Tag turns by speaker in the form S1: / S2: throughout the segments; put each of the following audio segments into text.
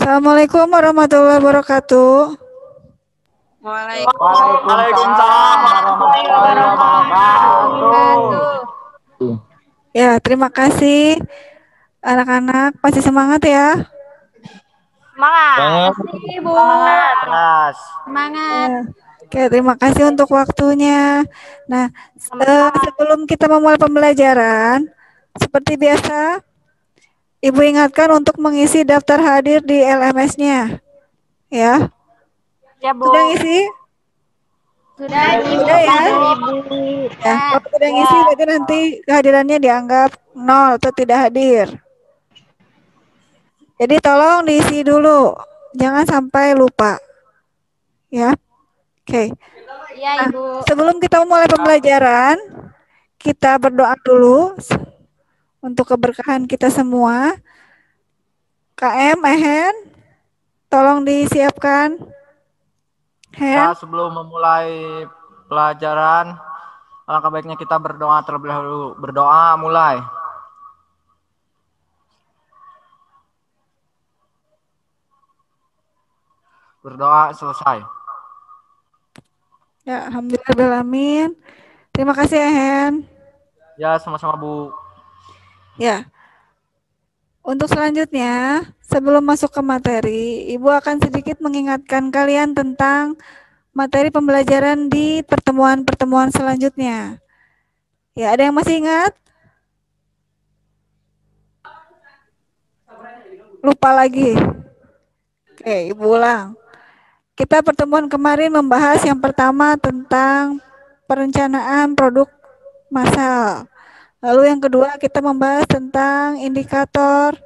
S1: Assalamualaikum warahmatullahi wabarakatuh.
S2: Waalaikumsalam warahmatullahi wabarakatuh.
S1: Ya, terima kasih anak-anak, masih semangat ya?
S3: Semangat.
S2: Ibu. Semangat.
S3: Semangat.
S1: Oke, terima kasih untuk waktunya. Nah, sebelum kita memulai pembelajaran, seperti biasa, Ibu ingatkan untuk mengisi daftar hadir di LMS-nya. Ya.
S3: Ya, Bu.
S1: Sudah ngisi?
S3: Sudah
S1: ya?
S3: Ibu.
S1: Ya, kalau sudah ngisi berarti nanti kehadirannya dianggap 0 atau tidak hadir. Jadi tolong diisi dulu, jangan sampai lupa. Ya. Oke.
S3: Ya, Ibu.
S1: Sebelum kita mulai pembelajaran, kita berdoa dulu untuk keberkahan kita semua. KM, Ehen, tolong disiapkan.
S2: Ya, sebelum memulai pelajaran, alangkah baiknya kita berdoa terlebih dahulu. Berdoa mulai. Berdoa selesai.
S1: Ya, alhamdulillah. Terima kasih, Ehen.
S2: Ya, sama-sama, Bu.
S1: Ya. Untuk selanjutnya, sebelum masuk ke materi, Ibu akan sedikit mengingatkan kalian tentang materi pembelajaran di pertemuan-pertemuan selanjutnya. Ya, ada yang masih ingat? Lupa lagi. Oke, Ibu ulang. Kita pertemuan kemarin membahas yang pertama tentang perencanaan produk massal. Lalu yang kedua kita membahas tentang indikator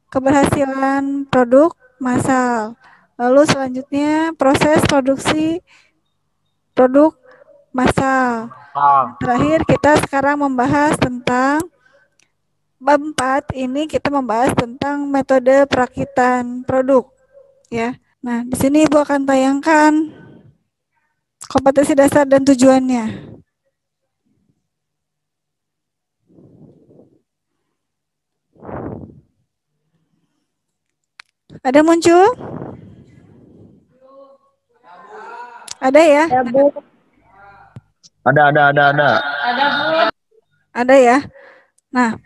S1: keberhasilan produk massal. Lalu selanjutnya proses produksi produk massal. Terakhir kita sekarang membahas tentang bab 4 ini kita membahas tentang metode perakitan produk, ya. Nah, di sini Ibu akan tayangkan kompetensi dasar dan tujuannya. Ada muncul? Ada ya?
S3: Ada, Bu.
S2: Ada.
S1: Ada ya? Nah,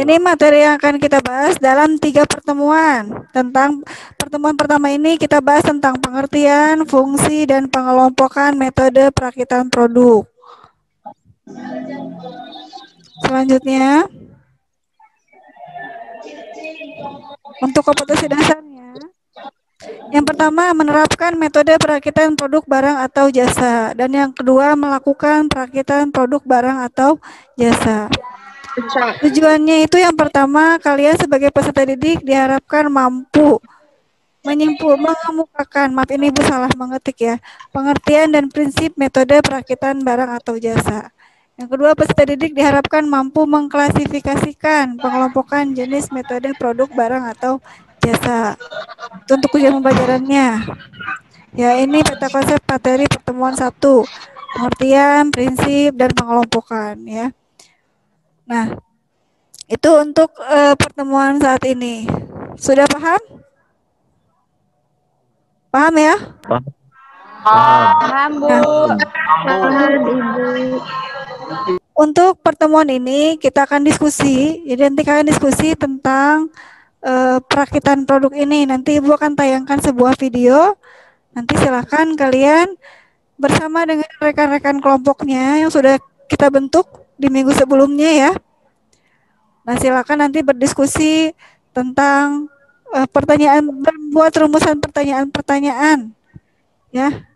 S1: ini materi yang akan kita bahas dalam 3 pertemuan. Tentang pertemuan pertama ini kita bahas tentang pengertian, fungsi, dan pengelompokan metode perakitan produk. Selanjutnya, untuk kompetensi dasarnya, yang pertama menerapkan metode perakitan produk barang atau jasa, dan yang kedua melakukan perakitan produk barang atau jasa. Tujuannya itu yang pertama, kalian sebagai peserta didik diharapkan mampu mengemukakan, maaf ini Ibu salah mengetik ya, pengertian dan prinsip metode perakitan barang atau jasa. Yang kedua, peserta didik diharapkan mampu mengklasifikasikan, pengelompokan jenis metode produk barang atau jasa. Itu untuk tujuan pembelajarannya. Ya, ini peta konsep materi pertemuan 1. Pengertian, prinsip, dan pengelompokan ya. Nah, itu untuk pertemuan saat ini. Sudah paham? Paham ya?
S3: Paham, Bu.
S1: Paham, Ibu. Untuk pertemuan ini kita akan diskusi. Jadi nanti kalian diskusi tentang perakitan produk ini. Nanti Ibu akan tayangkan sebuah video. Nanti silakan kalian bersama dengan rekan-rekan kelompoknya yang sudah kita bentuk di minggu sebelumnya ya. Nah, silakan nanti berdiskusi tentang pertanyaan, membuat rumusan pertanyaan-pertanyaan ya.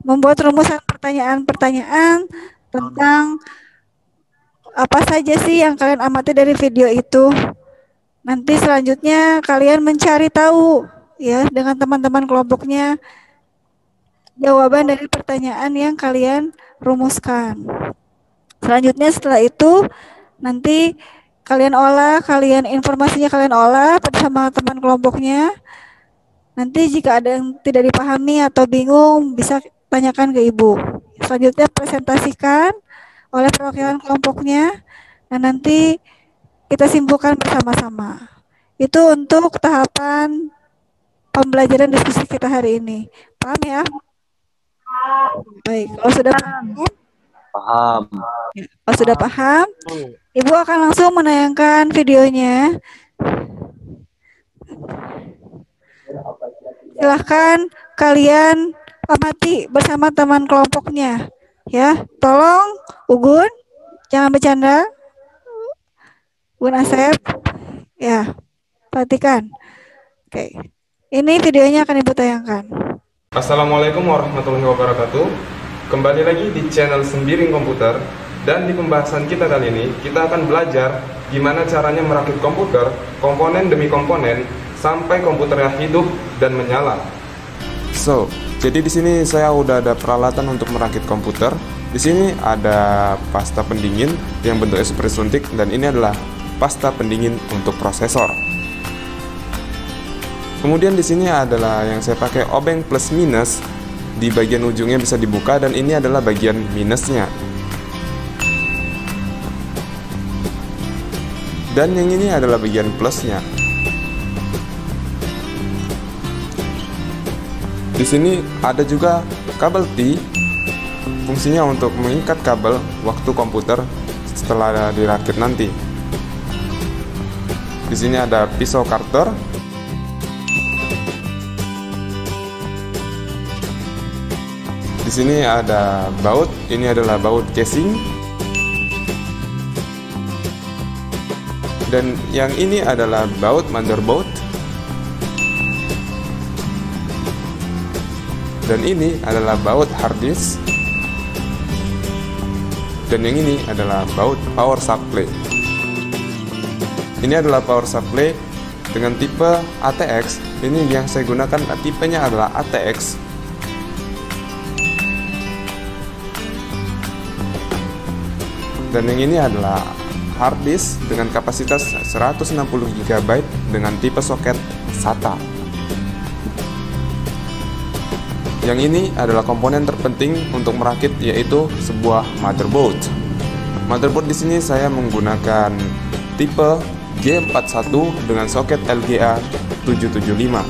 S1: Membuat rumusan pertanyaan-pertanyaan tentang apa saja sih yang kalian amati dari video itu. Nanti selanjutnya kalian mencari tahu ya dengan teman-teman kelompoknya jawaban dari pertanyaan yang kalian rumuskan. Selanjutnya setelah itu nanti kalian olah, informasinya kalian olah bersama teman kelompoknya. Nanti jika ada yang tidak dipahami atau bingung bisa tanyakan ke Ibu. Selanjutnya presentasikan oleh perwakilan kelompoknya dan nanti kita simpulkan bersama-sama. Itu untuk tahapan pembelajaran diskusi kita hari ini. Paham ya? Baik, kalau sudah paham,
S4: Paham.
S1: kalau sudah paham, Ibu akan langsung menayangkan videonya. Silahkan kalian amati bersama teman kelompoknya. Ya, tolong Ugun, jangan bercanda. Gun Asep, ya, perhatikan. Oke, ini videonya akan Ibu tayangkan.
S5: Assalamualaikum warahmatullahi wabarakatuh. Kembali lagi di channel Sembiring Komputer. Dan di pembahasan kita kali ini, kita akan belajar gimana caranya merakit komputer, komponen demi komponen, sampai komputernya hidup dan menyala. Jadi di sini saya udah ada peralatan untuk merakit komputer. Di sini ada pasta pendingin yang bentuknya seperti suntik, dan ini adalah pasta pendingin untuk prosesor. Kemudian di sini adalah yang saya pakai obeng plus minus. Di bagian ujungnya bisa dibuka, dan ini adalah bagian minusnya. Dan yang ini adalah bagian plusnya. Di sini ada juga kabel T, fungsinya untuk mengikat kabel waktu komputer setelah dirakit nanti. Di sini ada pisau karter. Di sini ada baut, ini adalah baut casing. Dan yang ini adalah baut motherboard. Dan ini adalah baut hard disk. Dan yang ini adalah baut power supply. Ini adalah power supply dengan tipe ATX. Ini yang saya gunakan, tipenya adalah ATX. Dan yang ini adalah hard disk dengan kapasitas 160 GB dengan tipe soket SATA. Yang ini adalah komponen terpenting untuk merakit, yaitu sebuah motherboard. Motherboard di sini saya menggunakan tipe G41 dengan soket LGA 775.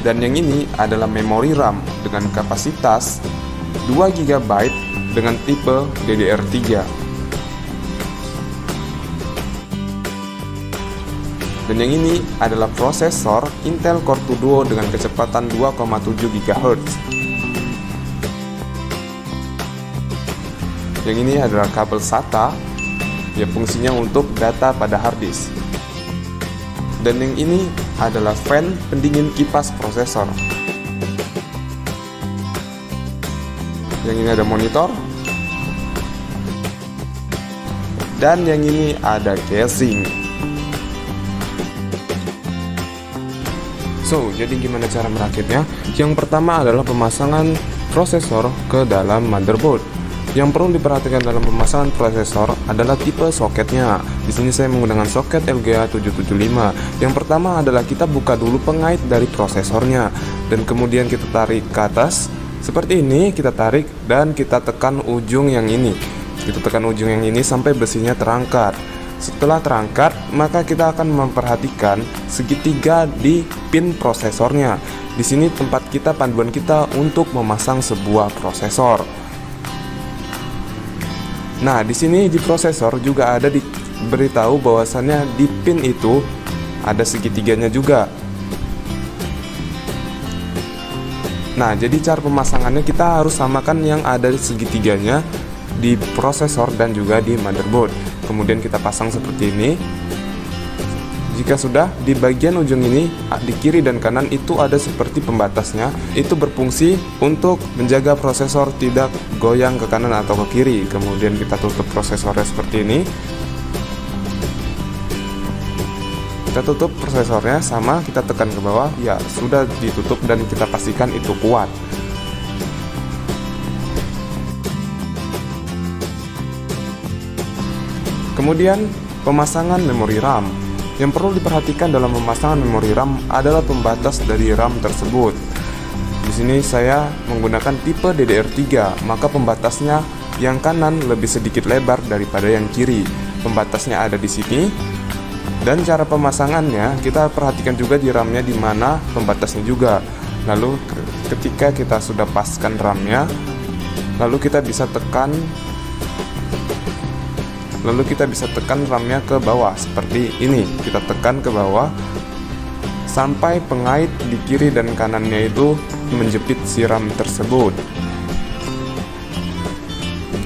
S5: Dan yang ini adalah memori RAM dengan kapasitas 2 GB dengan tipe DDR3. Dan yang ini adalah prosesor Intel Core 2 Duo dengan kecepatan 2,7 GHz. Yang ini adalah kabel SATA, ya fungsinya untuk data pada hard disk. Dan yang ini adalah fan pendingin kipas prosesor. Yang ini ada monitor. Dan yang ini ada casing. Jadi gimana cara merakitnya? Yang pertama adalah pemasangan prosesor ke dalam motherboard. Yang perlu diperhatikan dalam pemasangan prosesor adalah tipe soketnya. Di sini saya menggunakan soket LGA 775. Yang pertama adalah kita buka dulu pengait dari prosesornya, dan kemudian kita tarik ke atas seperti ini. Kita tarik dan kita tekan ujung yang ini. Kita tekan ujung yang ini sampai besinya terangkat. Setelah terangkat, maka kita akan memperhatikan segitiga di pin prosesornya. Di sini tempat kita, panduan kita untuk memasang sebuah prosesor. Nah, di sini di prosesor juga ada diberitahu bahwasannya di pin itu ada segitiganya juga. Nah, jadi cara pemasangannya kita harus samakan yang ada di segitiganya di prosesor dan juga di motherboard. Kemudian kita pasang seperti ini. Jika sudah, di bagian ujung ini di kiri dan kanan itu ada seperti pembatasnya. Itu berfungsi untuk menjaga prosesor tidak goyang ke kanan atau ke kiri. Kemudian kita tutup prosesornya seperti ini. Kita tutup prosesornya, sama kita tekan ke bawah. Ya, sudah ditutup dan kita pastikan itu kuat. Kemudian pemasangan memori RAM. Yang perlu diperhatikan dalam pemasangan memori RAM adalah pembatas dari RAM tersebut. Di sini saya menggunakan tipe DDR3, maka pembatasnya yang kanan lebih sedikit lebar daripada yang kiri. Pembatasnya ada di sini. Dan cara pemasangannya kita perhatikan juga di RAM-nya di mana pembatasnya juga. Lalu ketika kita sudah paskan RAM-nya, lalu kita bisa tekan RAM-nya ke bawah seperti ini. Kita tekan ke bawah sampai pengait di kiri dan kanannya itu menjepit si RAM tersebut.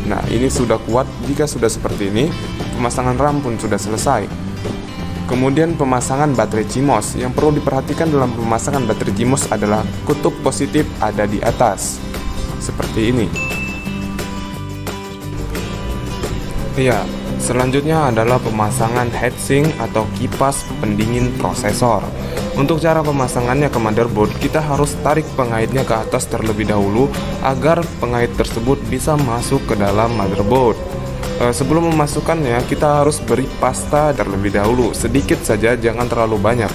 S5: Nah, ini sudah kuat. Jika sudah seperti ini, pemasangan RAM pun sudah selesai. Kemudian pemasangan baterai CMOS. Yang perlu diperhatikan dalam pemasangan baterai CMOS adalah kutub positif ada di atas seperti ini. Iya, selanjutnya adalah pemasangan heatsink atau kipas pendingin prosesor. Untuk cara pemasangannya ke motherboard, kita harus tarik pengaitnya ke atas terlebih dahulu agar pengait tersebut bisa masuk ke dalam motherboard. Sebelum memasukkannya, kita harus beri pasta terlebih dahulu, sedikit saja, jangan terlalu banyak.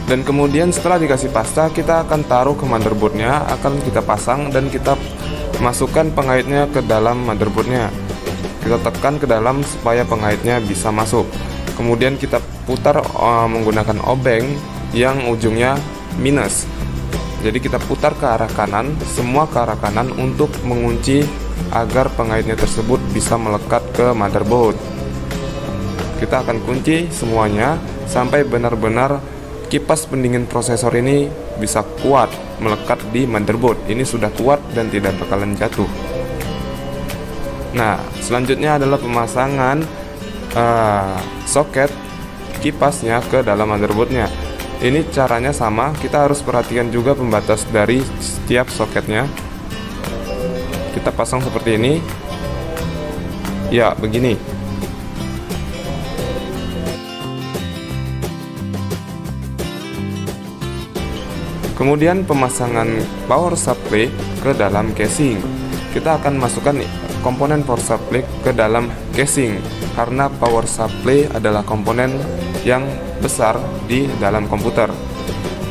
S5: Dan kemudian setelah dikasih pasta, kita akan taruh ke motherboardnya, akan kita pasang dan kita masukkan pengaitnya ke dalam motherboardnya. Kita tekan ke dalam supaya pengaitnya bisa masuk. Kemudian kita putar menggunakan obeng yang ujungnya minus. Jadi kita putar ke arah kanan, semua ke arah kanan untuk mengunci agar pengaitnya tersebut bisa melekat ke motherboard. Kita akan kunci semuanya sampai benar-benar kipas pendingin prosesor ini bisa kuat melekat di motherboard. Ini sudah kuat dan tidak bakalan jatuh. Nah, selanjutnya adalah pemasangan soket kipasnya ke dalam motherboardnya. Ini caranya sama, kita harus perhatikan juga pembatas dari setiap soketnya. Kita pasang seperti ini. Ya, begini. Kemudian pemasangan power supply ke dalam casing. Kita akan masukkan komponen power supply ke dalam casing karena power supply adalah komponen yang besar di dalam komputer.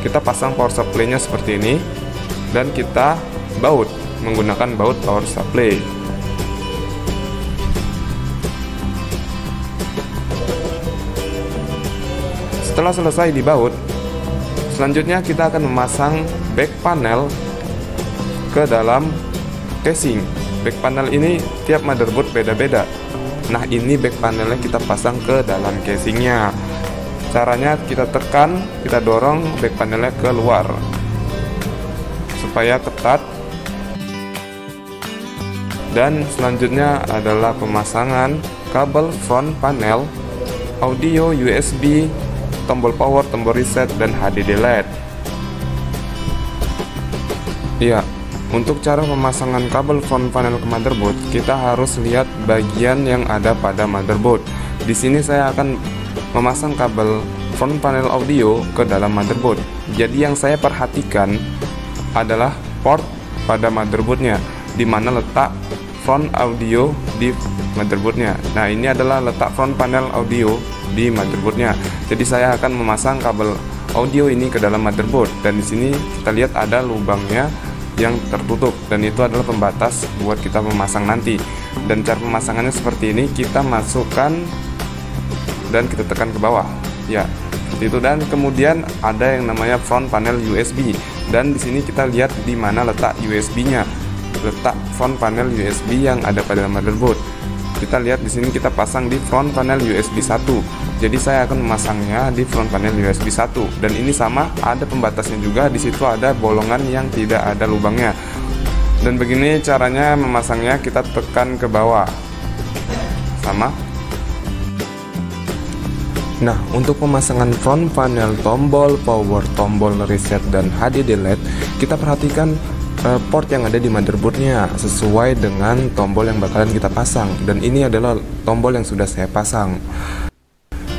S5: Kita pasang power supply-nya seperti ini dan kita baut menggunakan baut power supply. Setelah selesai dibaut, selanjutnya kita akan memasang back panel ke dalam casing. Back panel ini tiap motherboard beda-beda. Nah, ini back panelnya kita pasang ke dalam casingnya. Caranya kita tekan, kita dorong back panelnya keluar supaya ketat. Dan selanjutnya adalah pemasangan kabel front panel, audio USB, tombol power, tombol reset, dan HDD LED. Ya, untuk cara pemasangan kabel front panel ke motherboard, kita harus lihat bagian yang ada pada motherboard. Di sini saya akan memasang kabel front panel audio ke dalam motherboard. Jadi yang saya perhatikan adalah port pada motherboardnya, di mana letak front audio di motherboardnya. Nah, ini adalah letak front panel audio di motherboardnya. Jadi saya akan memasang kabel audio ini ke dalam motherboard, dan di sini kita lihat ada lubangnya yang tertutup, dan itu adalah pembatas buat kita memasang nanti. Dan cara pemasangannya seperti ini, kita masukkan dan kita tekan ke bawah. Ya, seperti itu. Dan kemudian ada yang namanya front panel USB, dan di sini kita lihat di mana letak USB-nya. Letak front panel USB yang ada pada motherboard. Kita lihat di sini kita pasang di front panel USB 1. Jadi saya akan memasangnya di front panel USB 1, dan ini sama, ada pembatasnya juga. Di situ ada bolongan yang tidak ada lubangnya. Dan begini caranya memasangnya, kita tekan ke bawah. Sama. Nah, untuk pemasangan front panel, tombol power, tombol reset, dan HDD LED, kita perhatikan port yang ada di motherboardnya sesuai dengan tombol yang bakalan kita pasang, dan ini adalah tombol yang sudah saya pasang.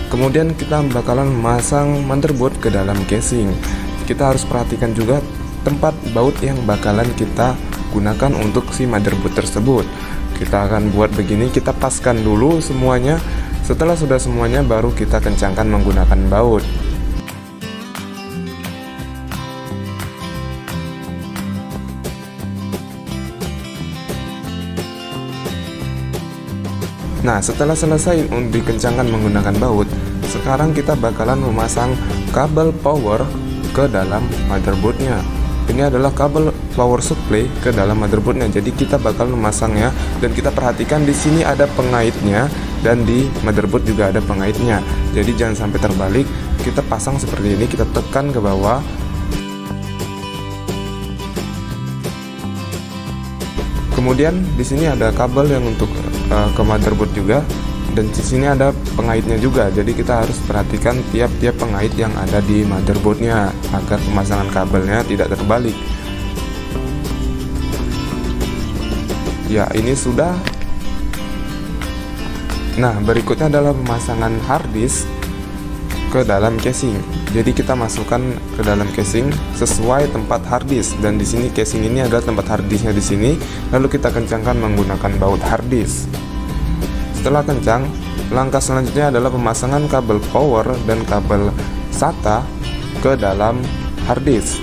S5: Kemudian kita bakalan memasang motherboard ke dalam casing. Kita harus perhatikan juga tempat baut yang bakalan kita gunakan untuk si motherboard tersebut. Kita akan buat begini, kita paskan dulu semuanya. Setelah sudah semuanya, baru kita kencangkan menggunakan baut. Nah, setelah selesai dikencangkan menggunakan baut, sekarang kita bakalan memasang kabel power ke dalam motherboardnya. Ini adalah kabel power supply ke dalam motherboardnya. Jadi kita bakal memasangnya, dan kita perhatikan di sini ada pengaitnya dan di motherboard juga ada pengaitnya. Jadi jangan sampai terbalik. Kita pasang seperti ini, kita tekan ke bawah. Kemudian di sini ada kabel yang untuk ke motherboard juga, dan di sini ada pengaitnya juga. Jadi kita harus perhatikan tiap-tiap pengait yang ada di motherboardnya agar pemasangan kabelnya tidak terbalik. Ya, ini sudah. Nah, berikutnya adalah pemasangan hard disk ke dalam casing. Jadi kita masukkan ke dalam casing sesuai tempat hard disk, dan di sini casing ini adalah tempat hard disknya di sini. Lalu kita kencangkan menggunakan baut hard disk. Setelah kencang, langkah selanjutnya adalah pemasangan kabel power dan kabel SATA ke dalam hard disk.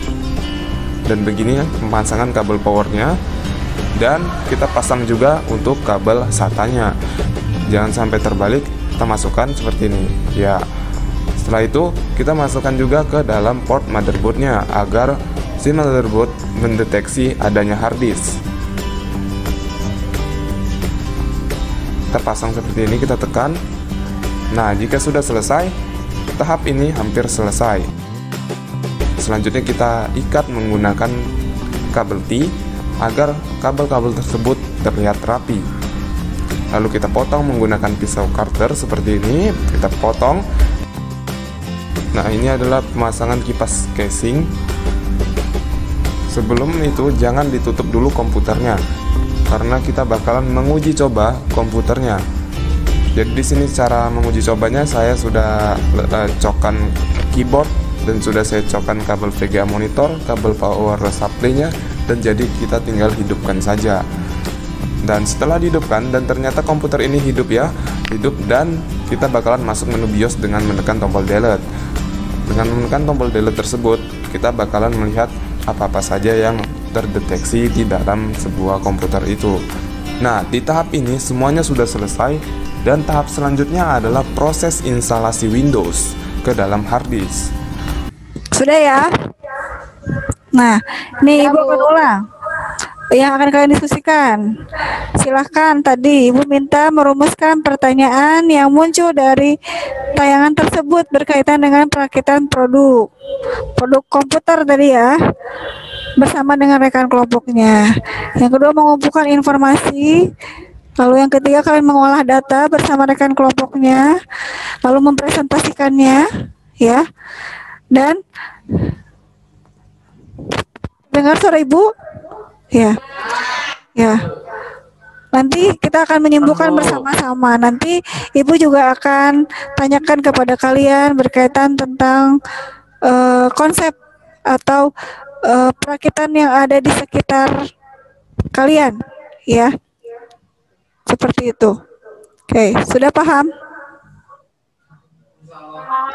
S5: Dan begini pemasangan kabel powernya, dan kita pasang juga untuk kabel SATA-nya. Jangan sampai terbalik, kita masukkan seperti ini. Ya. Setelah itu kita masukkan juga ke dalam port motherboardnya agar si motherboard mendeteksi adanya hard disk. Kita pasang seperti ini, kita tekan. Nah, jika sudah selesai, tahap ini hampir selesai. Selanjutnya kita ikat menggunakan kabel T agar kabel-kabel tersebut terlihat rapi. Lalu kita potong menggunakan pisau cutter seperti ini, kita potong. Nah, ini adalah pemasangan kipas casing. Sebelum itu jangan ditutup dulu komputernya, karena kita bakalan menguji coba komputernya. Jadi di sini cara menguji cobanya, saya sudah cokkan keyboard dan sudah saya cokkan kabel VGA monitor, kabel power supply-nya, dan jadi kita tinggal hidupkan saja. Dan setelah dihidupkan, dan ternyata komputer ini hidup ya, hidup, dan kita bakalan masuk menu BIOS dengan menekan tombol delete. Dengan menekan tombol delete tersebut, kita bakalan melihat apa-apa saja yang terdeteksi di dalam sebuah komputer itu. Nah, di tahap ini semuanya sudah selesai, dan tahap selanjutnya adalah proses instalasi Windows ke dalam hard disk.
S1: Sudah ya? Nah, ini Ibu akan ulang yang akan kalian diskusikan. Silahkan, tadi Ibu minta merumuskan pertanyaan yang muncul dari tayangan tersebut berkaitan dengan perakitan produk komputer tadi ya, bersama dengan rekan kelompoknya. Yang kedua, mengumpulkan informasi. Lalu yang ketiga, kalian mengolah data bersama rekan kelompoknya, lalu mempresentasikannya, ya. Dan dengar suara Ibu? Ya, ya. Nanti kita akan menyimpulkan bersama-sama. Nanti Ibu juga akan tanyakan kepada kalian berkaitan tentang konsep atau perakitan yang ada di sekitar kalian, ya. Seperti itu. Oke, sudah paham?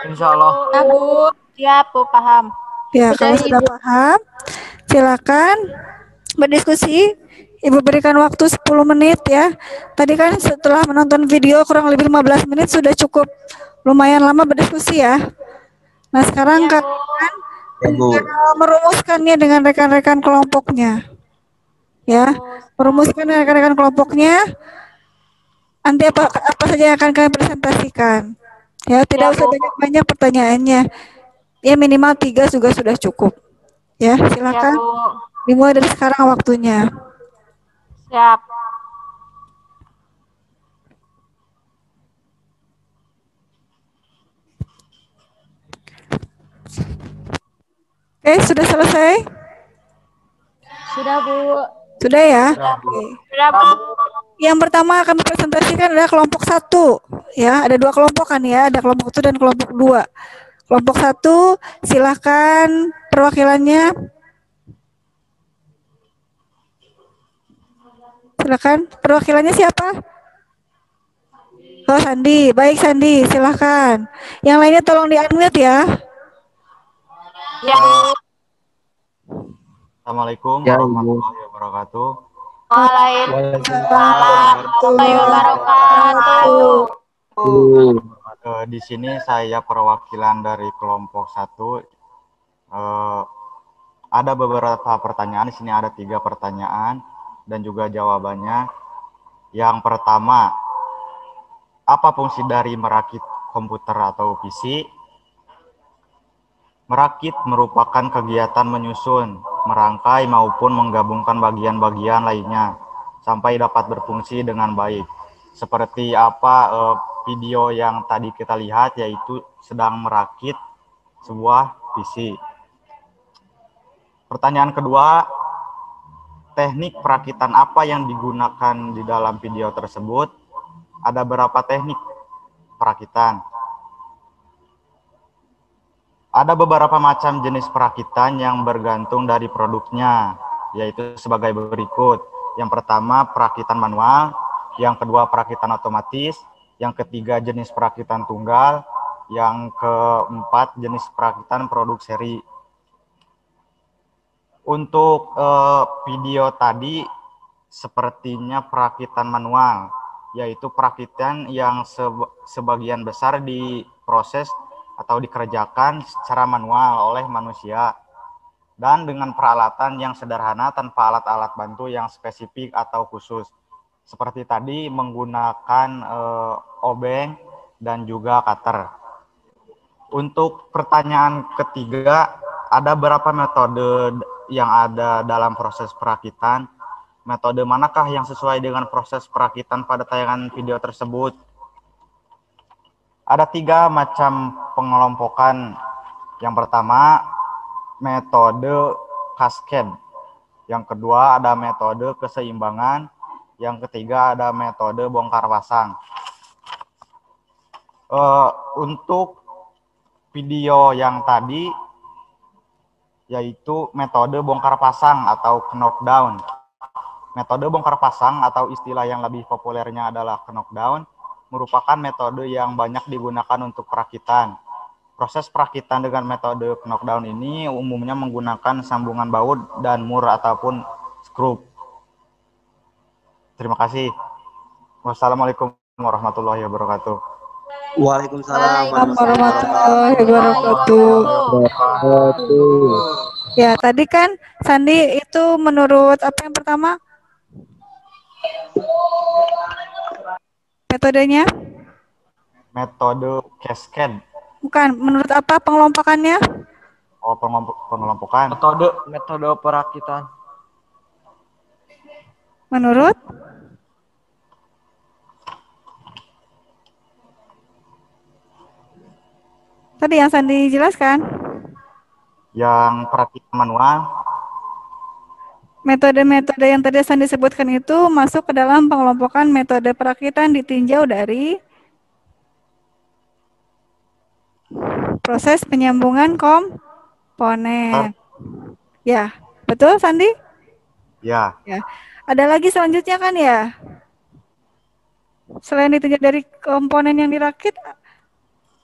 S2: Insya Allah.
S3: Bu, siap Bu, paham.
S1: Ya, kalau sudah paham, silakan berdiskusi. Ibu berikan waktu 10 menit ya. Tadi kan setelah menonton video kurang lebih 15 menit sudah cukup lumayan lama berdiskusi ya. Nah, sekarang kalian merumuskannya dengan rekan-rekan kelompoknya. Ya, merumuskan dengan rekan-rekan kelompoknya. Nanti apa saja yang akan kalian presentasikan. Ya, tidak usah banyak-banyak pertanyaannya. Ya, minimal 3 juga sudah cukup. Ya, silakan. Dimulai dari sekarang waktunya.
S3: Siap.
S1: Oke, sudah selesai?
S3: Sudah Bu.
S1: Sudah ya?
S3: Sudah Bu.
S1: Yang pertama akan dipresentasikan adalah kelompok 1. Ya, ada 2 kelompok kan ya, ada kelompok 1 dan kelompok 2. Kelompok 1, silakan perwakilannya. Silakan, perwakilannya siapa? Oh, Sandi. Baik, Sandi, silakan. Yang lainnya tolong di-unmute ya.
S3: Ya Bu.
S2: Assalamualaikum warahmatullahi wabarakatuh.
S3: Waalaikumsalam warahmatullahi wabarakatuh.
S4: Di sini saya perwakilan dari kelompok 1. Ada beberapa pertanyaan. Di sini ada 3 pertanyaan dan juga jawabannya. Yang pertama, apa fungsi dari merakit komputer atau PC? Merakit merupakan kegiatan menyusun, merangkai maupun menggabungkan bagian-bagian lainnya sampai dapat berfungsi dengan baik. Seperti apa video yang tadi kita lihat, yaitu sedang merakit sebuah PC. Pertanyaan kedua, teknik perakitan apa yang digunakan di dalam video tersebut? Ada berapa teknik perakitan? Ada beberapa macam jenis perakitan yang bergantung dari produknya, yaitu sebagai berikut. Yang pertama, perakitan manual. Yang kedua, perakitan otomatis. Yang ketiga, jenis perakitan tunggal. Yang keempat, jenis perakitan produk seri. Untuk video tadi, sepertinya perakitan manual, yaitu perakitan yang sebagian besar diproses atau dikerjakan secara manual oleh manusia dan dengan peralatan yang sederhana tanpa alat-alat bantu yang spesifik atau khusus. Seperti tadi menggunakan obeng dan juga cutter. Untuk pertanyaan ketiga, ada berapa metode yang ada dalam proses perakitan? Metode manakah yang sesuai dengan proses perakitan pada tayangan video tersebut? Ada 3 macam pengelompokan. Yang pertama, metode cascade. Yang kedua, ada metode keseimbangan. Yang ketiga, ada metode bongkar pasang. Untuk video yang tadi, yaitu metode bongkar pasang atau knockdown. Metode bongkar pasang atau istilah yang lebih populernya adalah knockdown merupakan metode yang banyak digunakan untuk perakitan. Proses perakitan dengan metode knockdown ini umumnya menggunakan sambungan baut dan mur ataupun skrup. Terima kasih. Wassalamualaikum warahmatullahi wabarakatuh.
S6: Waalaikumsalam
S1: warahmatullahi wabarakatuh. Ya, tadi kan Sandi itu menurut apa yang pertama? Metodenya?
S4: Metode cascade.
S1: Bukan, menurut apa pengelompokannya?
S4: Oh, pengelompokan.
S2: Metode perakitan.
S1: Menurut? Tadi yang Sandi jelaskan?
S4: Yang perakitan manual.
S1: Metode-metode yang tadi Sandi sebutkan itu masuk ke dalam pengelompokan metode perakitan ditinjau dari proses penyambungan komponen. Ya, betul Sandi?
S4: Ya.
S1: Ya. Ada lagi selanjutnya kan ya? Selain ditinjau dari komponen yang dirakit,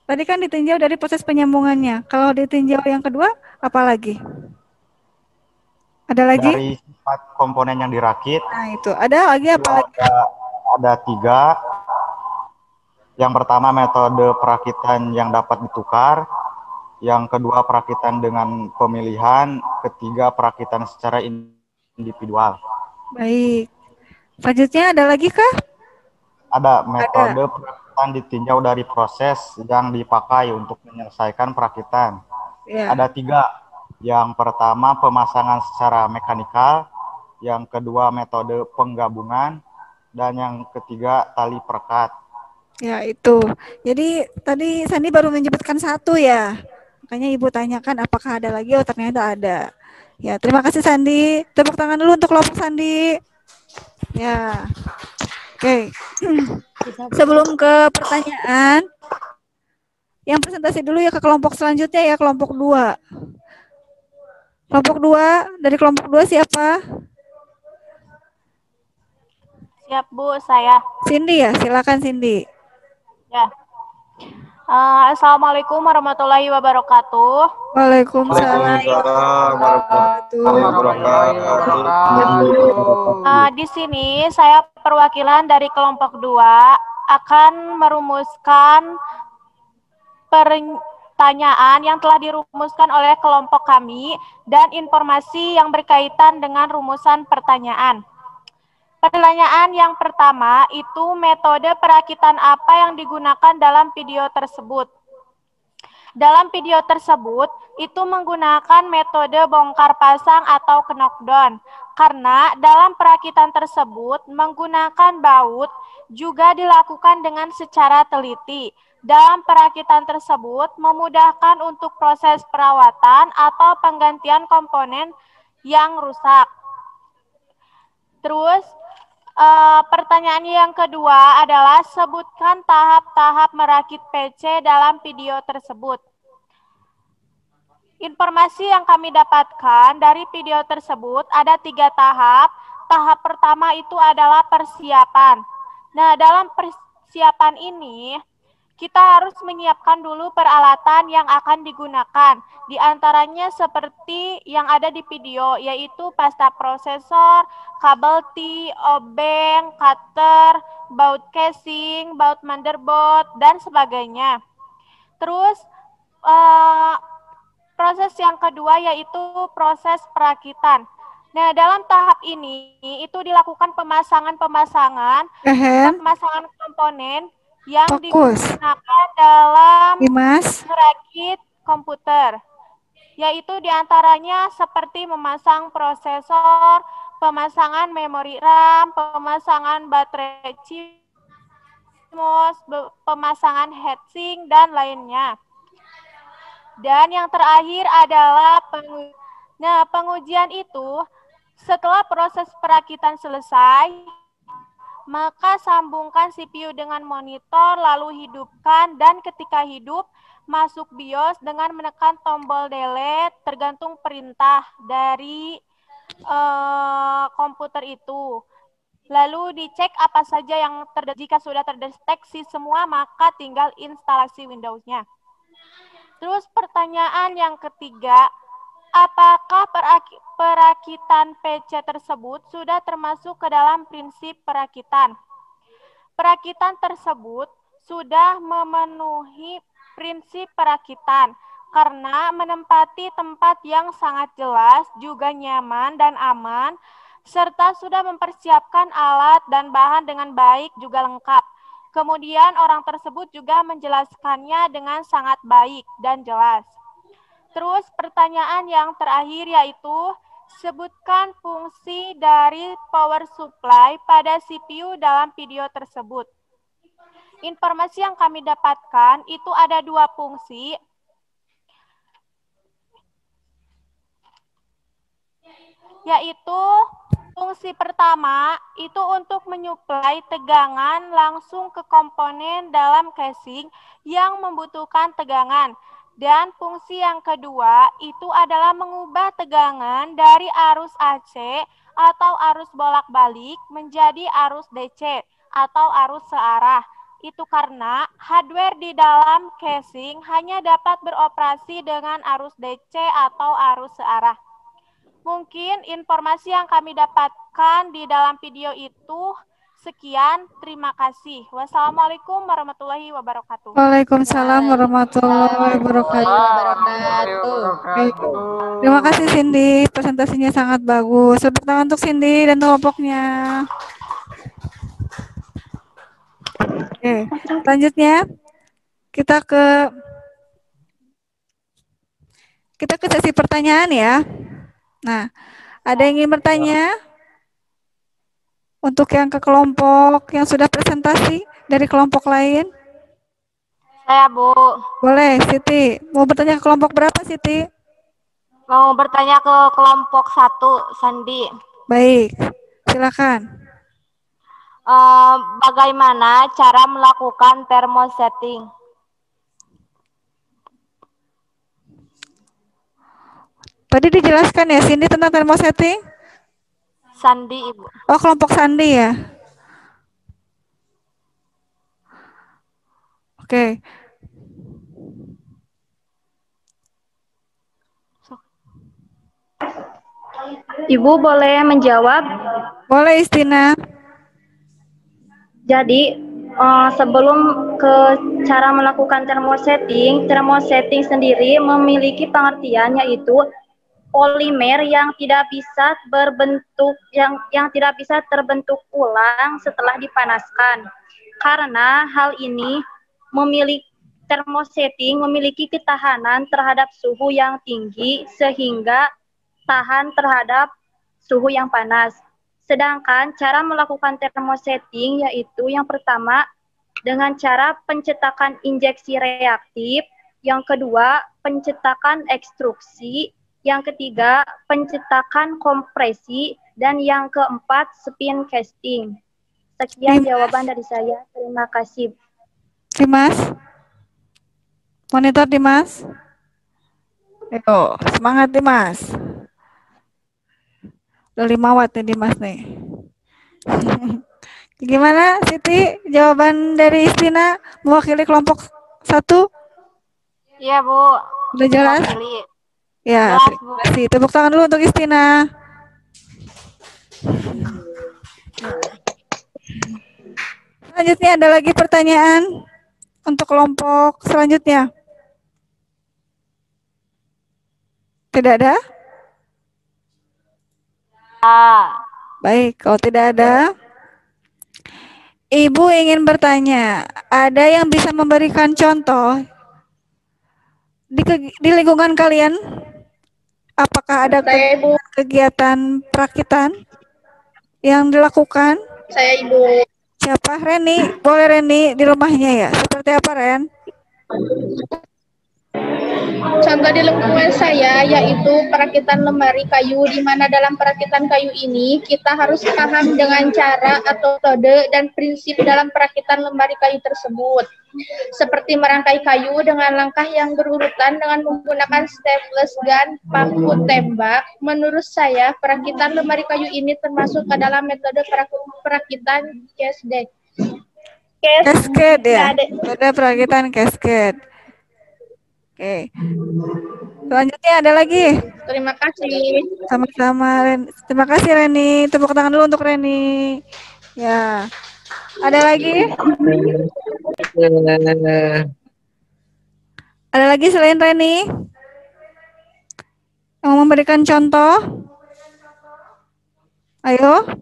S1: tadi kan ditinjau dari proses penyambungannya. Kalau ditinjau yang kedua, apa lagi? Ada lagi?
S4: Dari sifat komponen yang dirakit.
S1: Nah itu, ada lagi apa lagi?
S4: Ada 3. Yang pertama metode perakitan yang dapat ditukar. Yang kedua perakitan dengan pemilihan. Ketiga perakitan secara individual.
S1: Baik. Selanjutnya ada lagi kah?
S4: Ada metode perakitan ditinjau dari proses yang dipakai untuk menyelesaikan perakitan.
S1: Ya.
S4: Ada 3. Yang pertama pemasangan secara mekanikal, yang kedua metode penggabungan, dan yang ketiga tali perekat.
S1: Ya itu. Jadi tadi Sandi baru menyebutkan 1 ya. Makanya Ibu tanyakan apakah ada lagi, oh ternyata ada. Ya terima kasih Sandi. Tepuk tangan dulu untuk kelompok Sandi. Ya. Oke. Sebelum ke pertanyaan, yang presentasi dulu ya ke kelompok selanjutnya ya, kelompok 2. Kelompok 2, dari kelompok 2 siapa?
S3: Siap Bu, saya.
S1: Cindy ya, silakan Cindy.
S3: Ya. Assalamualaikum warahmatullahi wabarakatuh.
S1: Waalaikumsalam warahmatullahi wabarakatuh.
S3: Di sini saya perwakilan dari kelompok 2. akan merumuskan pertanyaan yang telah dirumuskan oleh kelompok kami dan informasi yang berkaitan dengan rumusan pertanyaan. Pertanyaan yang pertama itu metode perakitan apa yang digunakan dalam video tersebut. Dalam video tersebut itu menggunakan metode bongkar pasang atau knockdown karena dalam perakitan tersebut menggunakan baut juga dilakukan dengan secara teliti. Dalam perakitan tersebut memudahkan untuk proses perawatan atau penggantian komponen yang rusak. Terus pertanyaan yang kedua adalah sebutkan tahap-tahap merakit PC dalam video tersebut. Informasi yang kami dapatkan dari video tersebut ada 3 tahap. Tahap pertama itu adalah persiapan. Nah, dalam persiapan ini kita harus menyiapkan dulu peralatan yang akan digunakan. Di antaranya seperti yang ada di video, yaitu pasta prosesor, kabel T, obeng, cutter, baut casing, baut motherboard, dan sebagainya. Terus, proses yang kedua yaitu proses perakitan. Nah, dalam tahap ini itu dilakukan pemasangan komponen yang digunakan dalam merakit komputer, yaitu diantaranya seperti memasang prosesor, pemasangan memori RAM, pemasangan baterai CMOS, pemasangan heatsink, dan lainnya. Dan yang terakhir adalah pengujian itu setelah proses perakitan selesai, maka sambungkan CPU dengan monitor, lalu hidupkan, dan ketika hidup, masuk BIOS dengan menekan tombol delete tergantung perintah dari komputer itu. Lalu dicek apa saja yang jika sudah terdeteksi semua, maka tinggal instalasi Windows-nya. Terus pertanyaan yang ketiga, apakah perakitan PC tersebut sudah termasuk ke dalam prinsip perakitan? Perakitan tersebut sudah memenuhi prinsip perakitan karena menempati tempat yang sangat jelas, juga nyaman dan aman, serta sudah mempersiapkan alat dan bahan dengan baik juga lengkap. Kemudian orang tersebut juga menjelaskannya dengan sangat baik dan jelas. Terus pertanyaan yang terakhir yaitu sebutkan fungsi dari power supply pada CPU dalam video tersebut. Informasi yang kami dapatkan itu ada 2 fungsi, yaitu fungsi pertama itu untuk menyuplai tegangan langsung ke komponen dalam casing yang membutuhkan tegangan. Dan fungsi yang kedua itu adalah mengubah tegangan dari arus AC atau arus bolak-balik menjadi arus DC atau arus searah. Itu karena hardware di dalam casing hanya dapat beroperasi dengan arus DC atau arus searah. Mungkin informasi yang kami dapatkan di dalam video itu sekian, terima kasih. Wassalamualaikum warahmatullahi wabarakatuh.
S1: Waalaikumsalam warahmatullahi wabarakatuh. Terima kasih Cindy, presentasinya sangat bagus. Tepuk tangan untuk Cindy dan kelompoknya. Oke, selanjutnya kita ke sesi pertanyaan ya. Nah, ada yang ingin bertanya? Untuk yang ke kelompok yang sudah presentasi dari kelompok lain?
S3: Saya, Bu.
S1: Boleh, Siti. Mau bertanya ke kelompok berapa, Siti?
S3: Mau bertanya ke kelompok 1, Sandi.
S1: Baik, silakan.
S3: Bagaimana cara melakukan thermosetting?
S1: Tadi dijelaskan ya, Cindy, tentang thermosetting?
S3: Sandi, Ibu.
S1: Oh, kelompok Sandi ya. Oke.
S7: Ibu boleh menjawab?
S1: Boleh, Istina.
S7: Jadi, Sebelum ke cara melakukan termosetting sendiri memiliki pengertian yaitu polimer yang tidak bisa berbentuk yang tidak bisa terbentuk ulang setelah dipanaskan. Karena hal ini termosetting memiliki ketahanan terhadap suhu yang tinggi sehingga tahan terhadap suhu yang panas. Sedangkan cara melakukan termosetting yaitu yang pertama dengan cara pencetakan injeksi reaktif, yang kedua pencetakan ekstruksi, yang ketiga pencetakan kompresi, dan yang keempat spin casting. Sekian jawaban dari saya. Terima kasih.
S1: Dimas? Monitor Dimas? Ayo, semangat Dimas. Udah 5 watt nih Dimas nih. Gimana Siti? Jawaban dari Istina mewakili kelompok 1?
S3: Iya, Bu.
S1: Udah jelas?
S3: Mewakili.
S1: Ya, terima kasih. Tepuk tangan dulu untuk Istina. Selanjutnya ada lagi pertanyaan untuk kelompok selanjutnya. Tidak ada? Baik, kalau tidak ada, Ibu ingin bertanya, ada yang bisa memberikan contoh di lingkungan kalian? Apakah ada kegiatan perakitan yang dilakukan?
S8: Saya Ibu.
S1: Siapa? Reni? Boleh Reni di rumahnya ya? Seperti apa Ren?
S8: Contoh di lingkungan saya yaitu perakitan lemari kayu, di mana dalam perakitan kayu ini kita harus paham dengan cara atau metode dan prinsip dalam perakitan lemari kayu tersebut. Seperti merangkai kayu dengan langkah yang berurutan dengan menggunakan staples gun, paku tembak. Menurut saya, perakitan lemari kayu ini termasuk ke dalam metode perakitan cascade.
S1: Cascade ya? Metode perakitan cascade. Oke. Selanjutnya ada lagi?
S8: Terima kasih.
S1: Sama-sama Ren. Terima kasih Reni. Tepuk tangan dulu untuk Reni. Ya. Ada lagi? Ada lagi selain Reni? Yang mau memberikan contoh? Ayo.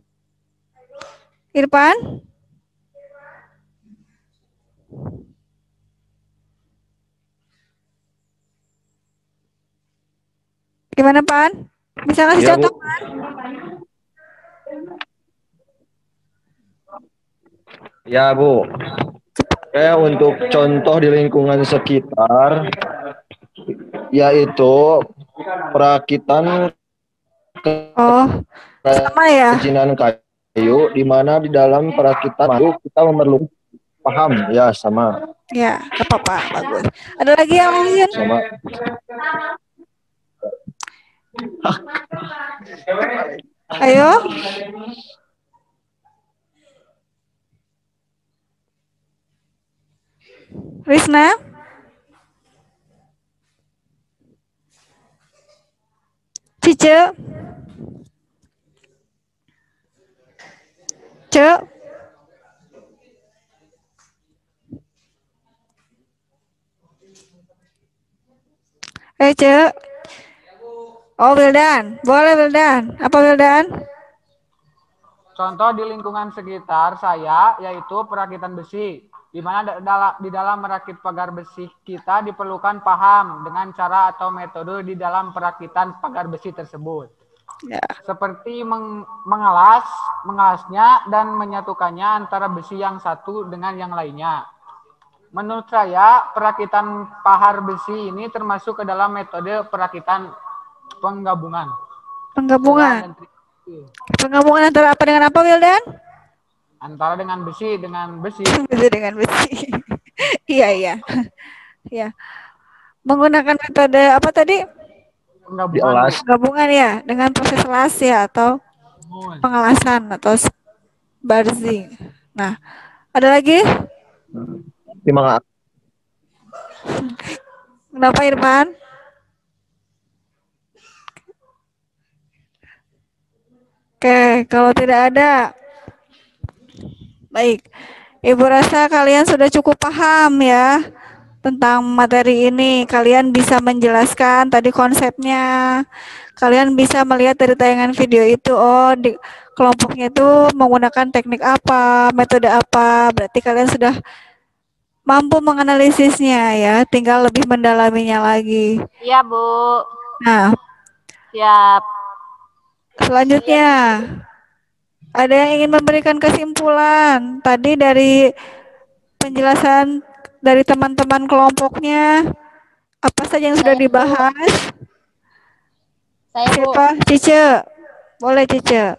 S1: Irfan? Gimana Pan? Bisa ngasih
S9: Ya,
S1: contoh
S9: Bu.
S1: Pan?
S9: Ya Bu, untuk contoh di lingkungan sekitar, yaitu perakitan
S1: sama ya?
S9: kerajinan kayu, di mana di dalam perakitan kayu kita memerlukan paham, ya sama.
S1: Ya, apa-apa, bagus. Ada lagi yang lain?
S9: Sama.
S1: Ayo. Risna? Cice? Cek? Cek? Oh, Wildan. Boleh, Wildan. Apa, Wildan?
S2: Contoh di lingkungan sekitar saya yaitu perakitan besi, di mana di dalam merakit pagar besi kita diperlukan paham dengan cara atau metode di dalam perakitan pagar besi tersebut.
S1: Ya.
S2: Seperti mengalasnya dan menyatukannya antara besi yang satu dengan yang lainnya. Menurut saya, perakitan pahar besi ini termasuk ke dalam metode perakitan penggabungan.
S1: Penggabungan antara apa dengan apa, Wildan?
S2: Antara dengan besi dengan besi.
S1: Besi dengan besi. Iya. Ya. Menggunakan metode apa tadi? Penggabungan ya, dengan proses las ya, atau pengelasan atau barzing. Nah, ada lagi?
S9: Terima kasih.
S1: Kenapa Irfan? Oke, kalau tidak ada, baik. Ibu rasa kalian sudah cukup paham ya tentang materi ini. Kalian bisa menjelaskan tadi konsepnya. Kalian bisa melihat dari tayangan video itu, oh di kelompoknya itu menggunakan teknik apa, metode apa. Berarti kalian sudah mampu menganalisisnya ya, tinggal lebih mendalaminya lagi.
S3: Iya, Bu.
S1: Nah,
S3: Siap.
S1: selanjutnya ada yang ingin memberikan kesimpulan tadi dari penjelasan dari teman-teman kelompoknya, apa saja yang sudah dibahas?
S10: Saya, Bu.
S1: Siapa? Cice. Boleh, Cice.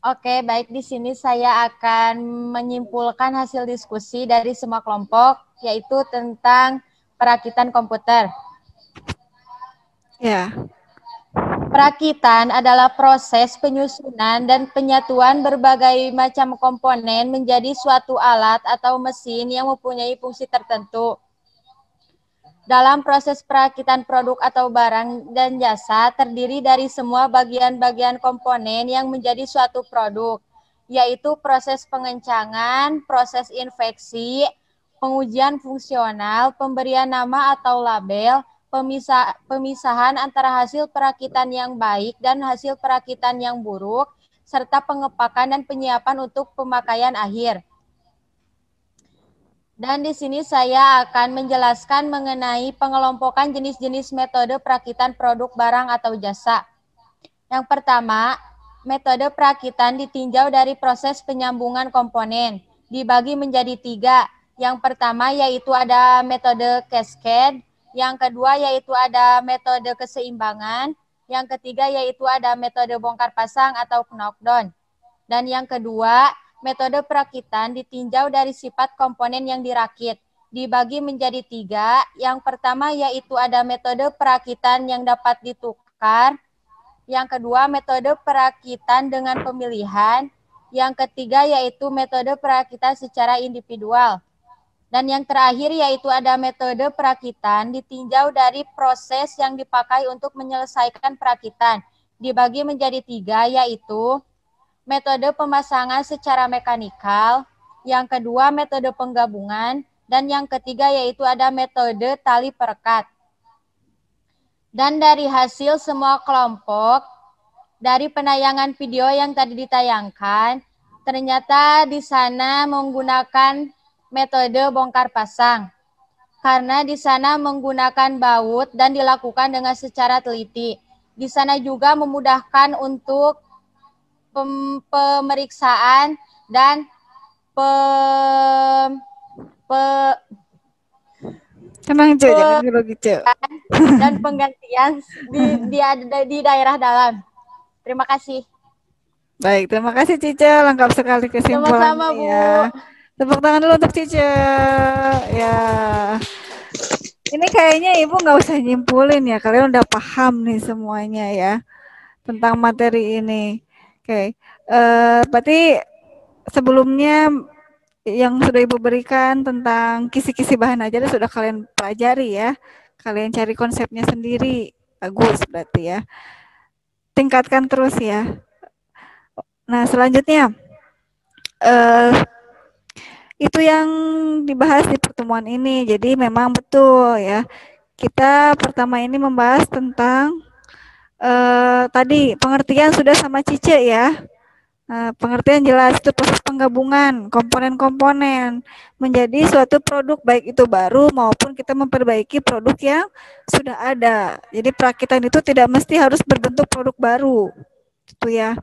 S10: Oke, baik. Di sini saya akan menyimpulkan hasil diskusi dari semua kelompok, yaitu tentang perakitan komputer.
S1: Ya.
S10: Perakitan adalah proses penyusunan dan penyatuan berbagai macam komponen menjadi suatu alat atau mesin yang mempunyai fungsi tertentu. Dalam proses perakitan produk atau barang dan jasa terdiri dari semua bagian-bagian komponen yang menjadi suatu produk, yaitu proses pengencangan, proses infeksi, pengujian fungsional, pemberian nama atau label, pemisahan antara hasil perakitan yang baik dan hasil perakitan yang buruk, serta pengepakan dan penyiapan untuk pemakaian akhir. Dan di sini saya akan menjelaskan mengenai pengelompokan jenis-jenis metode perakitan produk barang atau jasa. Yang pertama, metode perakitan ditinjau dari proses penyambungan komponen, dibagi menjadi 3. Yang pertama yaitu ada metode cascade, yang kedua yaitu ada metode keseimbangan, yang ketiga yaitu ada metode bongkar pasang atau knockdown. Dan yang kedua, metode perakitan ditinjau dari sifat komponen yang dirakit, dibagi menjadi 3. Yang pertama yaitu ada metode perakitan yang dapat ditukar, yang kedua metode perakitan dengan pemilihan, yang ketiga yaitu metode perakitan secara individual. Dan yang terakhir yaitu ada metode perakitan ditinjau dari proses yang dipakai untuk menyelesaikan perakitan. Dibagi menjadi 3 yaitu metode pemasangan secara mekanikal, yang kedua metode penggabungan, dan yang ketiga yaitu ada metode tali perekat. Dan dari hasil semua kelompok, dari penayangan video yang tadi ditayangkan, ternyata di sana menggunakan metode bongkar pasang. Karena di sana menggunakan baut dan dilakukan dengan secara teliti. Di sana juga memudahkan untuk pemeriksaan dan dan penggantian di daerah dalam. Terima kasih.
S1: Baik, terima kasih Cice, lengkap sekali kesimpulannya.
S10: Sama-sama, Bu.
S1: Ya. Tepuk tangan dulu untuk Cice. Ya. Ini kayaknya Ibu nggak usah nyimpulin ya, kalian udah paham nih semuanya ya tentang materi ini. Oke, berarti sebelumnya yang sudah Ibu berikan tentang kisi-kisi bahan ajar sudah kalian pelajari ya. Kalian cari konsepnya sendiri. Bagus berarti ya. Tingkatkan terus ya. Nah, selanjutnya itu yang dibahas di pertemuan ini. Jadi memang betul ya. Kita pertama ini membahas tentang tadi pengertian sudah sama Cice ya. Pengertian jelas itu proses penggabungan komponen-komponen menjadi suatu produk baik itu baru maupun kita memperbaiki produk yang sudah ada. Jadi perakitan itu tidak mesti harus berbentuk produk baru. Itu ya.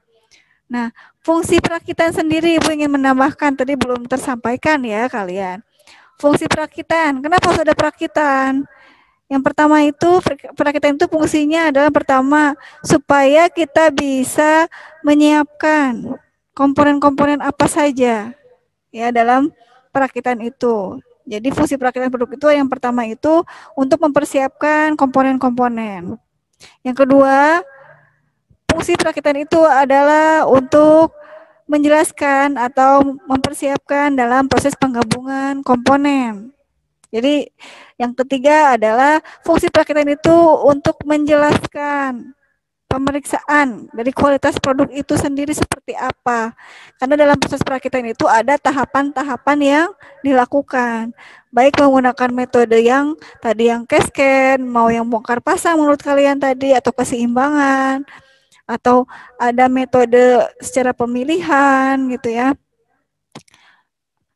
S1: Nah, fungsi perakitan sendiri Ibu ingin menambahkan, tadi belum tersampaikan ya kalian. Fungsi perakitan, kenapa harus ada perakitan? Yang pertama itu, perakitan itu fungsinya adalah pertama, supaya kita bisa menyiapkan komponen-komponen apa saja ya dalam perakitan itu. Jadi fungsi perakitan produk itu yang pertama itu untuk mempersiapkan komponen-komponen. Yang kedua, fungsi perakitan itu adalah untuk menjelaskan atau mempersiapkan dalam proses penggabungan komponen. Jadi yang ketiga adalah fungsi perakitan itu untuk menjelaskan pemeriksaan dari kualitas produk itu sendiri seperti apa. Karena dalam proses perakitan itu ada tahapan-tahapan yang dilakukan. Baik menggunakan metode yang tadi yang cascade, mau yang bongkar pasang menurut kalian tadi, atau keseimbangan, atau ada metode secara pemilihan gitu ya.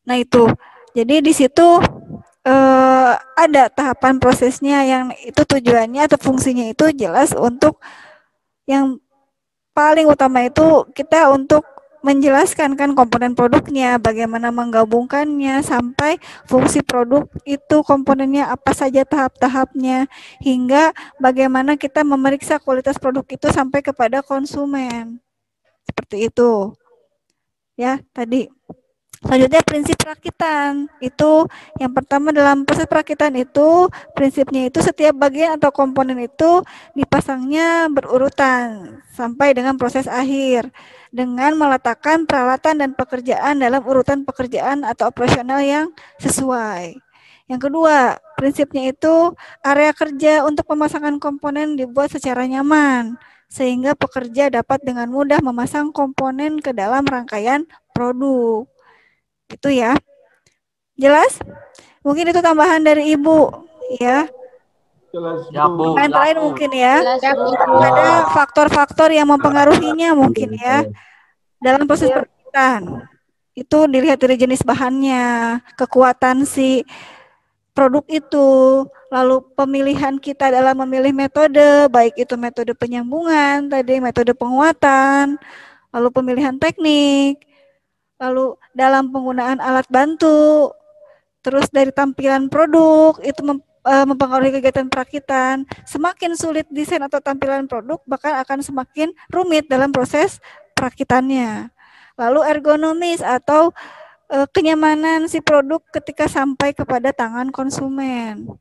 S1: Nah itu, jadi di situ ada tahapan prosesnya yang itu tujuannya atau fungsinya itu jelas untuk yang paling utama itu kita untuk menjelaskan kan komponen produknya, bagaimana menggabungkannya sampai fungsi produk itu komponennya apa saja tahap-tahapnya, hingga bagaimana kita memeriksa kualitas produk itu sampai kepada konsumen. Seperti itu. Ya, tadi. Selanjutnya prinsip perakitan. Itu yang pertama dalam proses perakitan itu prinsipnya itu setiap bagian atau komponen itu dipasangnya berurutan sampai dengan proses akhir dengan meletakkan peralatan dan pekerjaan dalam urutan pekerjaan atau operasional yang sesuai. Yang kedua, prinsipnya itu area kerja untuk pemasangan komponen dibuat secara nyaman sehingga pekerja dapat dengan mudah memasang komponen ke dalam rangkaian produk. Itu ya. Jelas? Mungkin itu tambahan dari Ibu ya.
S2: Jelas,
S1: Bu. Yang lain mungkin ya. Ada faktor-faktor yang mempengaruhinya mungkin ya. Dalam proses perakitan. Itu dilihat dari jenis bahannya, kekuatan si produk itu, lalu pemilihan kita dalam memilih metode, baik itu metode penyambungan, tadi metode penguatan, lalu pemilihan teknik, lalu dalam penggunaan alat bantu, terus dari tampilan produk, itu mempengaruhi kegiatan perakitan. Semakin sulit desain atau tampilan produk, bahkan akan semakin rumit dalam proses perakitannya. Lalu ergonomis atau kenyamanan si produk ketika sampai kepada tangan konsumen.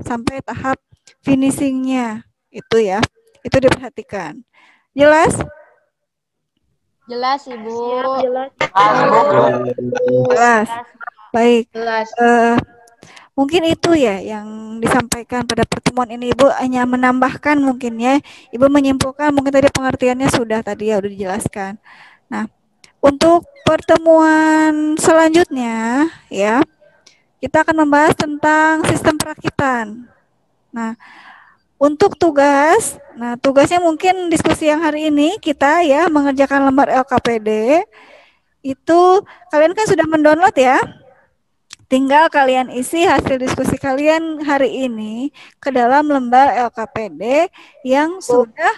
S1: Sampai tahap finishingnya, itu ya. Itu diperhatikan. Jelas?
S10: Jelas, Ibu.
S1: Jelas. Baik. Mungkin itu ya yang disampaikan pada pertemuan ini. Ibu hanya menambahkan mungkin ya. Ibu menyimpulkan mungkin tadi pengertiannya sudah tadi ya, sudah dijelaskan. Nah, untuk pertemuan selanjutnya ya, kita akan membahas tentang sistem perakitan. Nah, untuk tugas, tugasnya mungkin diskusi yang hari ini kita ya mengerjakan lembar LKPD. Itu kalian kan sudah mendownload ya. Tinggal kalian isi hasil diskusi kalian hari ini ke dalam lembar LKPD yang sudah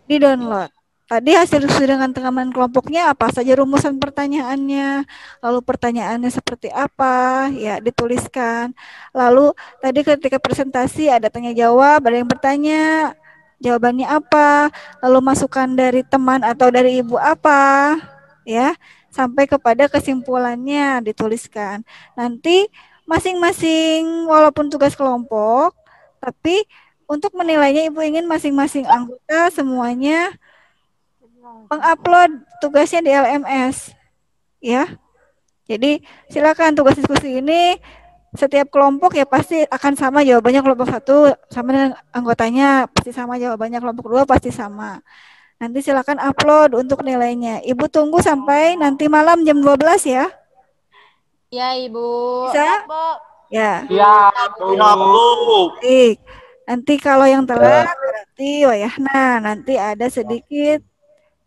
S1: di-download. Tadi hasil diskusi dengan teman kelompoknya apa saja rumusan pertanyaannya, lalu pertanyaannya seperti apa, ya dituliskan. Lalu tadi ketika presentasi ada tanya jawab, ada yang bertanya, jawabannya apa, lalu masukan dari teman atau dari ibu apa, ya, sampai kepada kesimpulannya dituliskan. Nanti masing-masing walaupun tugas kelompok, tapi untuk menilainya ibu ingin masing-masing anggota semuanya mengupload tugasnya di LMS, ya. Jadi silakan tugas diskusi ini setiap kelompok ya pasti akan sama jawabannya, kelompok 1 sama dengan anggotanya pasti sama jawabannya, kelompok 2 pasti sama. Nanti silakan upload untuk nilainya. Ibu tunggu sampai nanti malam jam 12 ya.
S10: Ya, Ibu.
S1: Bisa? Ya.
S2: Ya,
S1: Bu. Baik. Nanti kalau yang telat berarti wayahna nanti ada sedikit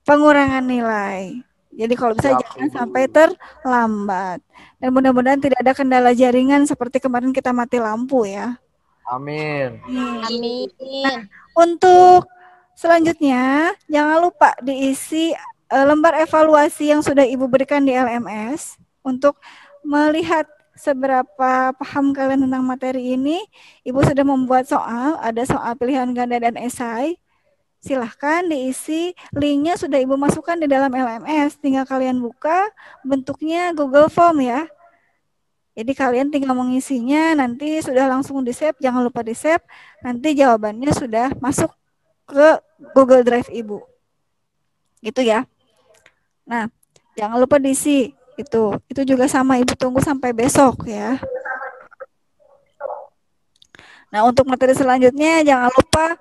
S1: pengurangan nilai. Jadi kalau bisa jangan sampai terlambat. Dan mudah-mudahan tidak ada kendala jaringan seperti kemarin kita mati lampu ya.
S6: Amin.
S10: Amin.
S1: Nah, untuk selanjutnya jangan lupa diisi lembar evaluasi yang sudah Ibu berikan di LMS untuk melihat seberapa paham kalian tentang materi ini. Ibu sudah membuat soal, ada soal pilihan ganda dan esai. Silahkan diisi, linknya sudah Ibu masukkan di dalam LMS, tinggal kalian buka, bentuknya Google Form ya. Jadi kalian tinggal mengisinya, nanti sudah langsung di-save, jangan lupa di-save, nanti jawabannya sudah masuk ke Google Drive Ibu. Gitu ya. Nah, jangan lupa diisi, itu juga sama, Ibu tunggu sampai besok ya. Nah, untuk materi selanjutnya jangan lupa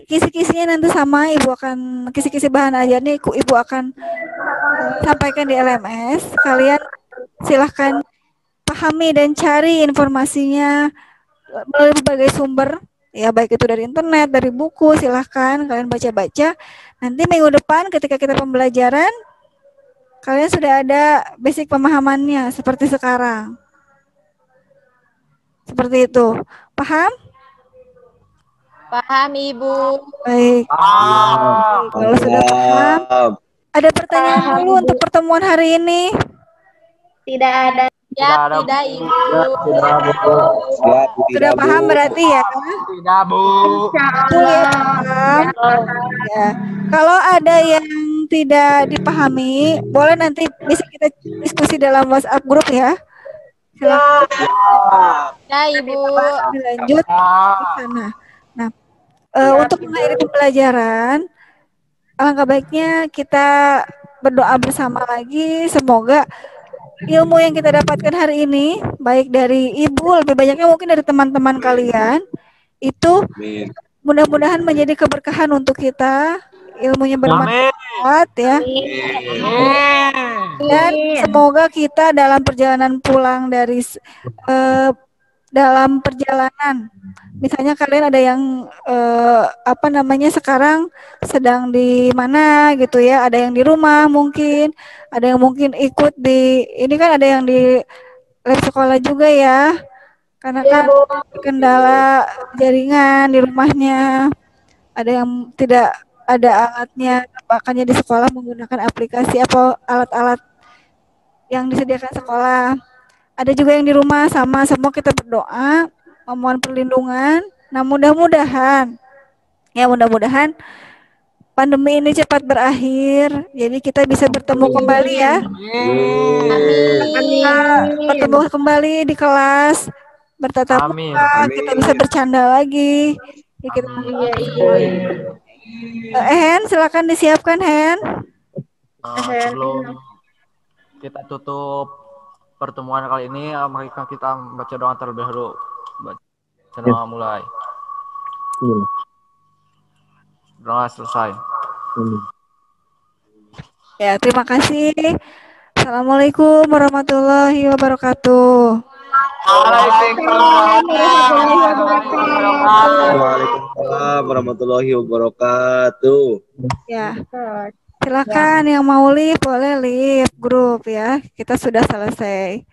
S1: kisi-kisinya nanti sama Ibu akan kisi-kisi bahan ajarnya Ibu akan sampaikan di LMS. Kalian silahkan pahami dan cari informasinya melalui berbagai sumber, ya baik itu dari internet, dari buku, silahkan kalian baca-baca. Nanti minggu depan ketika kita pembelajaran, kalian sudah ada basic pemahamannya seperti sekarang. Seperti itu. Paham?
S10: Paham, Ibu.
S1: Baik. Kalau sudah paham, ada pertanyaan dulu untuk pertemuan hari ini?
S8: Tidak ada.
S10: Ya, tidak, Ibu.
S1: Sudah paham berarti ya?
S2: Tidak, Bu.
S1: Ya, paham. Ya. Kalau ada yang tidak dipahami, boleh nanti bisa kita diskusi dalam WhatsApp grup ya. Silakan.
S10: Ya, Ibu.
S1: Lanjut ke sana. Nah, untuk mengakhiri pembelajaran, alangkah baiknya kita berdoa bersama lagi. Semoga ilmu yang kita dapatkan hari ini, baik dari Ibu, lebih banyaknya mungkin dari teman-teman kalian, itu mudah-mudahan menjadi keberkahan untuk kita, ilmunya bermanfaat ya. Dan semoga kita dalam perjalanan pulang dari dalam perjalanan, misalnya kalian ada yang sekarang sedang di mana gitu ya, ada yang di rumah mungkin, ada yang mungkin ikut di ini kan, ada yang di lab sekolah juga ya, karena kan kendala jaringan di rumahnya, ada yang tidak ada alatnya, makanya di sekolah menggunakan aplikasi atau alat-alat yang disediakan sekolah. Ada juga yang di rumah, sama semua kita berdoa memohon perlindungan. Nah, mudah-mudahan pandemi ini cepat berakhir, jadi kita bisa bertemu kembali ya. Bertemu kembali di kelas, bertatap muka, kita bisa bercanda lagi. Ya, kita Hen, silakan disiapkan Hen.
S11: Sebelum kita tutup pertemuan kali ini, mari kita baca doa terlebih dahulu. Baca doa mulai. Doa selesai.
S1: Ya, terima kasih. Assalamualaikum warahmatullahi wabarakatuh.
S6: Waalaikumsalam warahmatullahi wabarakatuh.
S1: Ya, silakan yang mau live boleh live grup ya. Kita sudah selesai.